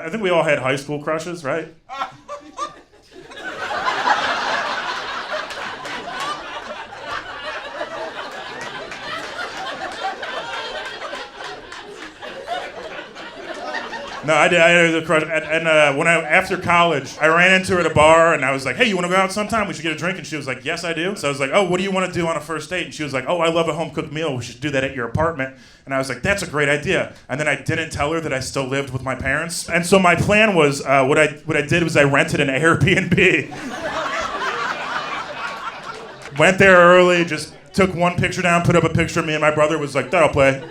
I think we all had high school crushes, right? No, I did. I had a crush. And when after college, I ran into her at a bar, and I was like, "Hey, you want to go out sometime? We should get a drink." And she was like, "Yes, I do." So I was like, "Oh, what do you want to do on a first date?" And she was like, "Oh, I love a home cooked meal. We should do that at your apartment." And I was like, "That's a great idea." And then I didn't tell her that I still lived with my parents. And so my plan was, what I did was I rented an Airbnb. Went there early, just took one picture down, put up a picture of me and my brother. Was like, "That'll play.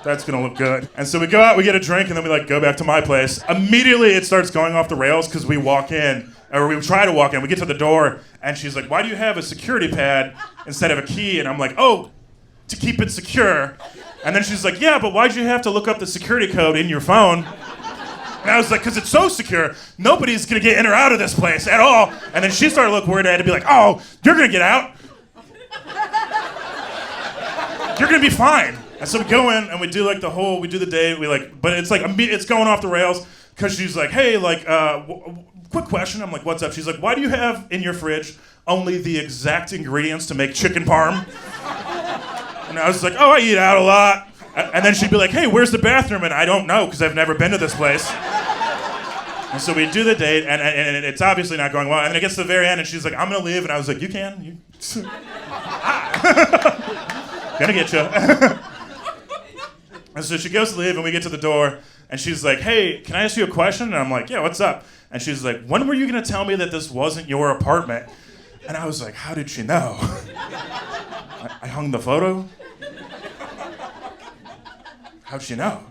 That's gonna look good." And so we go out, we get a drink, and then we go back to my place. Immediately it starts going off the rails because we walk in, or we try to walk in. We get to the door, and she's like, "Why do you have a security pad instead of a key?" And I'm like, "Oh, to keep it secure." And then she's like, "Yeah, but why'd you have to look up the security code in your phone?" And I was like, "Because it's so secure, nobody's gonna get in or out of this place at all." And then she started to look worried. I had to be like, "Oh, you're gonna get out. You're gonna be fine." And so we go in and we do we do the date. But it's going off the rails because she's like, "Hey, quick question." I'm like, "What's up?" She's like, "Why do you have in your fridge only the exact ingredients to make chicken parm?" And I was like, "Oh, I eat out a lot." And then she'd be like, "Hey, where's the bathroom?" And I don't know because I've never been to this place. And so we do the date, and it's obviously not going well. And then it gets to the very end, and she's like, "I'm gonna leave," and I was like, "You can, gonna get you." And so she goes to leave, and we get to the door, and she's like, "Hey, can I ask you a question?" And I'm like, "Yeah, what's up?" And she's like, "When were you gonna tell me that this wasn't your apartment?" And I was like, "How did she know?" I hung the photo. How'd she know?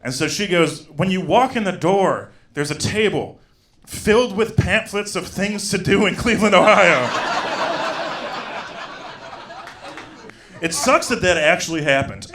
And so she goes, "When you walk in the door, there's a table filled with pamphlets of things to do in Cleveland, Ohio." It sucks that actually happened.